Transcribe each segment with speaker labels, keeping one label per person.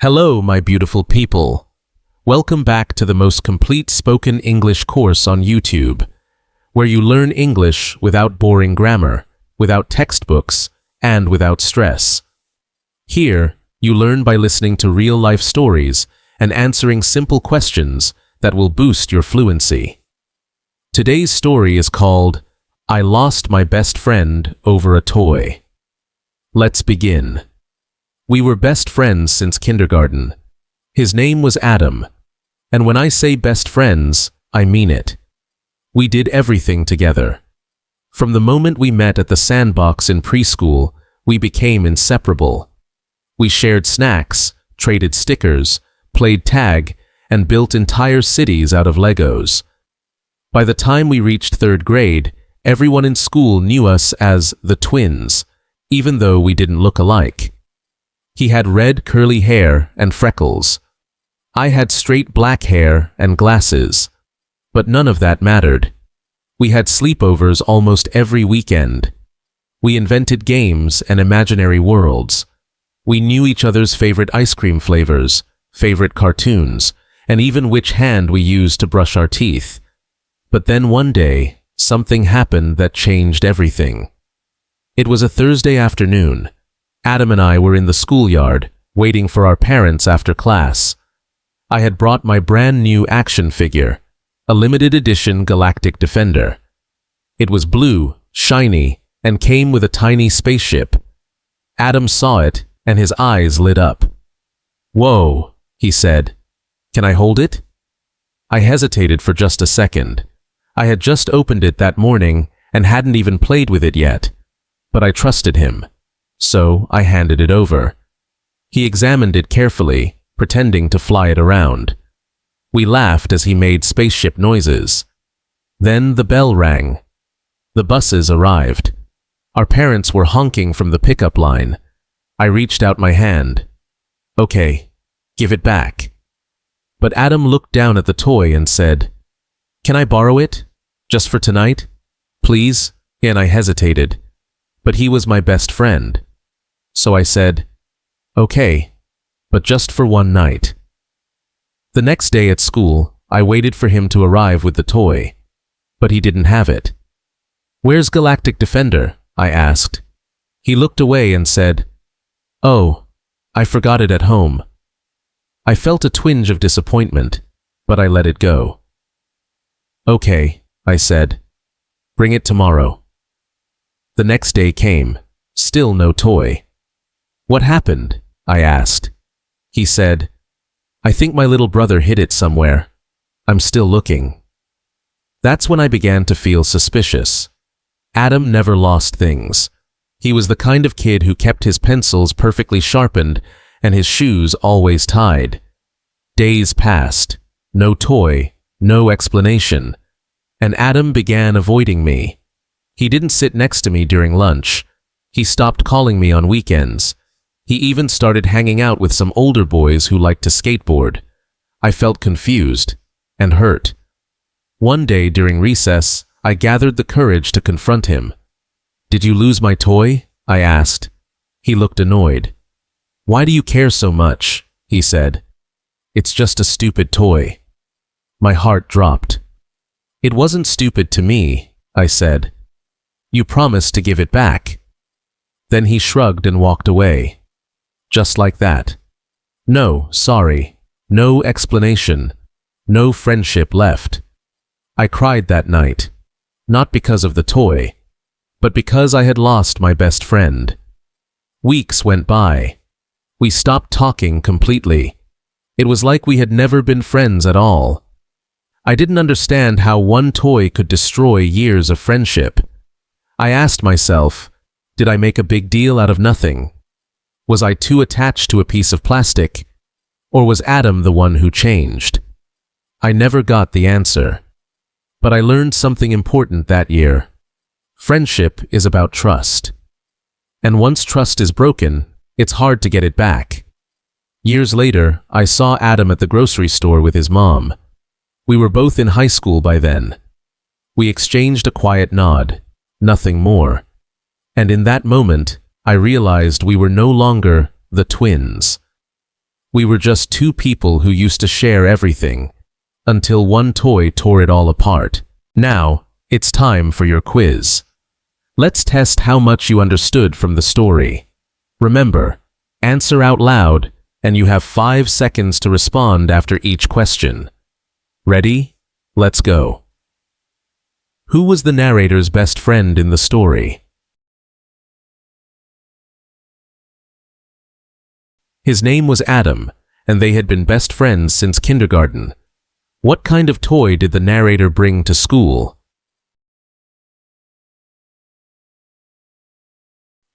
Speaker 1: Hello, my beautiful people. Welcome back to the most complete spoken English course on YouTube, where you learn English without boring grammar, without textbooks, and without stress. Here, you learn by listening to real-life stories and answering simple questions that will boost your fluency. Today's story is called, I Lost My Best Friend Over a Toy. Let's begin. We were best friends since kindergarten. His name was Adam, and when I say best friends, I mean it. We did everything together. From the moment we met at the sandbox in preschool, we became inseparable. We shared snacks, traded stickers, played tag, and built entire cities out of Legos. By the time we reached third grade, everyone in school knew us as the twins, even though we didn't look alike. He had red curly hair and freckles. I had straight black hair and glasses. But none of that mattered. We had sleepovers almost every weekend. We invented games and imaginary worlds. We knew each other's favorite ice cream flavors, favorite cartoons, and even which hand we used to brush our teeth. But then one day, something happened that changed everything. It was a Thursday afternoon. Adam and I were in the schoolyard, waiting for our parents after class. I had brought my brand new action figure, a limited edition Galactic Defender. It was blue, shiny, and came with a tiny spaceship. Adam saw it, and his eyes lit up. "Whoa," he said. "Can I hold it?" I hesitated for just a second. I had just opened it that morning and hadn't even played with it yet. But I trusted him. So I handed it over. He examined it carefully, pretending to fly it around. We laughed as he made spaceship noises. Then the bell rang. The buses arrived. Our parents were honking from the pickup line. I reached out my hand. "Okay, give it back." But Adam looked down at the toy and said, "Can I borrow it? Just for tonight? Please?" And I hesitated. But he was my best friend. So I said, "Okay, but just for one night." The next day at school, I waited for him to arrive with the toy, but he didn't have it. "Where's Galactic Defender?" I asked. He looked away and said, "Oh, I forgot it at home." I felt a twinge of disappointment, but I let it go. "Okay," I said. "Bring it tomorrow." The next day came, still no toy. "What happened?" I asked. He said, "I think my little brother hid it somewhere. I'm still looking." That's when I began to feel suspicious. Adam never lost things. He was the kind of kid who kept his pencils perfectly sharpened and his shoes always tied. Days passed, no toy, no explanation, and Adam began avoiding me. He didn't sit next to me during lunch. He stopped calling me on weekends. He even started hanging out with some older boys who liked to skateboard. I felt confused and hurt. One day during recess, I gathered the courage to confront him. "Did you lose my toy?" I asked. He looked annoyed. "Why do you care so much?" he said. "It's just a stupid toy." My heart dropped. "It wasn't stupid to me," I said. "You promised to give it back." Then he shrugged and walked away. Just like that. No, sorry. No explanation. No friendship left. I cried that night. Not because of the toy, but because I had lost my best friend. Weeks went by. We stopped talking completely. It was like we had never been friends at all. I didn't understand how one toy could destroy years of friendship. I asked myself, did I make a big deal out of nothing? Was I too attached to a piece of plastic? Or was Adam the one who changed? I never got the answer. But I learned something important that year. Friendship is about trust. And once trust is broken, it's hard to get it back. Years later, I saw Adam at the grocery store with his mom. We were both in high school by then. We exchanged a quiet nod, nothing more. And in that moment, I realized we were no longer the twins. We were just two people who used to share everything, until one toy tore it all apart. Now, it's time for your quiz. Let's test how much you understood from the story. Remember, answer out loud, and you have 5 seconds to respond after each question. Ready? Let's go. Who was the narrator's best friend in the story? His name was Adam, and they had been best friends since kindergarten. What kind of toy did the narrator bring to school?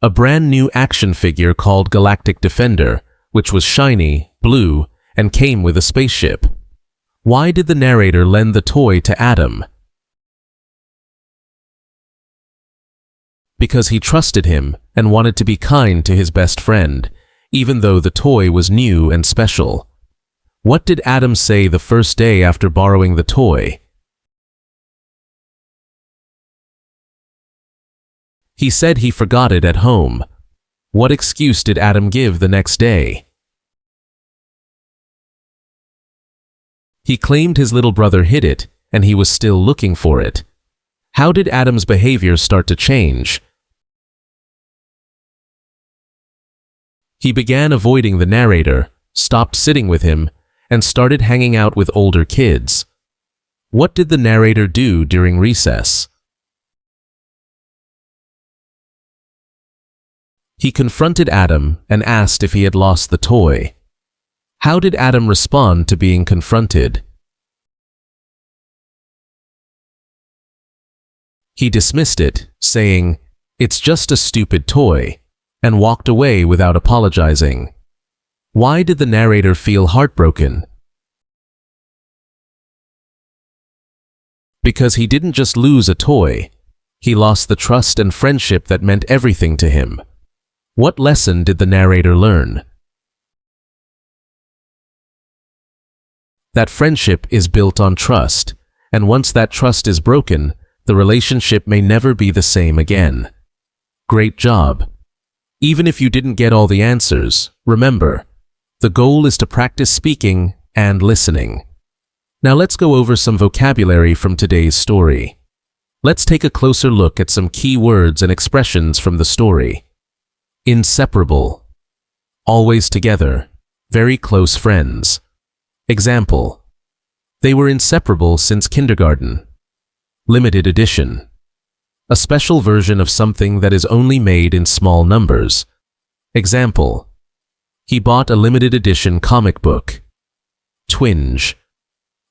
Speaker 1: A brand new action figure called Galactic Defender, which was shiny, blue, and came with a spaceship. Why did the narrator lend the toy to Adam? Because he trusted him and wanted to be kind to his best friend, even though the toy was new and special. What did Adam say the first day after borrowing the toy? He said he forgot it at home. What excuse did Adam give the next day? He claimed his little brother hid it, and he was still looking for it. How did Adam's behavior start to change? He began avoiding the narrator, stopped sitting with him, and started hanging out with older kids. What did the narrator do during recess? He confronted Adam and asked if he had lost the toy. How did Adam respond to being confronted? He dismissed it, saying, "It's just a stupid toy," and walked away without apologizing. Why did the narrator feel heartbroken? Because he didn't just lose a toy, he lost the trust and friendship that meant everything to him. What lesson did the narrator learn? That friendship is built on trust, and once that trust is broken, the relationship may never be the same again. Great job! Even if you didn't get all the answers, remember, the goal is to practice speaking and listening. Now let's go over some vocabulary from today's story. Let's take a closer look at some key words and expressions from the story. Inseparable. Always together. Very close friends. Example. They were inseparable since kindergarten. Limited edition. A special version of something that is only made in small numbers. Example. He bought a limited edition comic book. Twinge.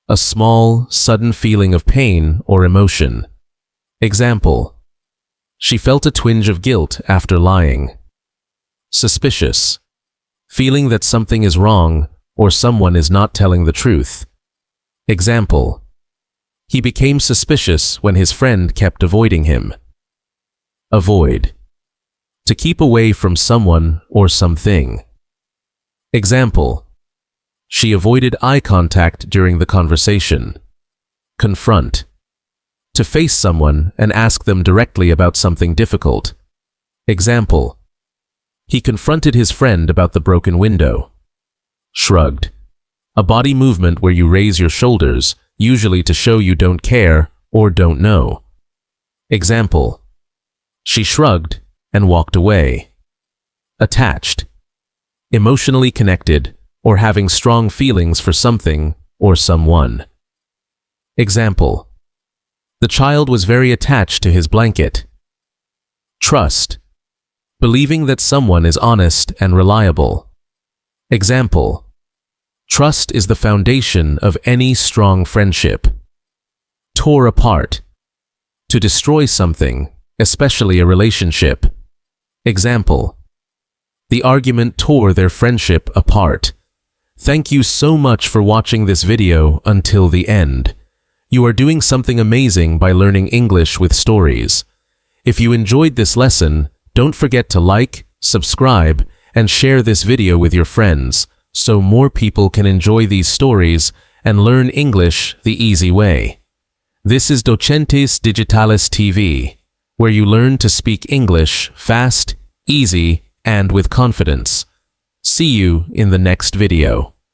Speaker 1: A small, sudden feeling of pain or emotion. Example. She felt a twinge of guilt after lying. Suspicious. Feeling that something is wrong or someone is not telling the truth. Example. He became suspicious when his friend kept avoiding him. Avoid. To keep away from someone or something. Example. She avoided eye contact during the conversation. Confront. To face someone and ask them directly about something difficult. Example. He confronted his friend about the broken window. Shrugged. A body movement where you raise your shoulders, usually to show you don't care or don't know. Example. She shrugged and walked away. Attached. Emotionally connected or having strong feelings for something or someone. Example. The child was very attached to his blanket. Trust. Believing that someone is honest and reliable. Example. Trust is the foundation of any strong friendship. Tore apart. To destroy something, especially a relationship. Example. The argument tore their friendship apart. Thank you so much for watching this video until the end. You are doing something amazing by learning English with stories. If you enjoyed this lesson, don't forget to like, subscribe, and share this video with your friends, so more people can enjoy these stories and learn English the easy way. This is Docentes DigitalesTV, where you learn to speak English fast, easy, and with confidence. See you in the next video.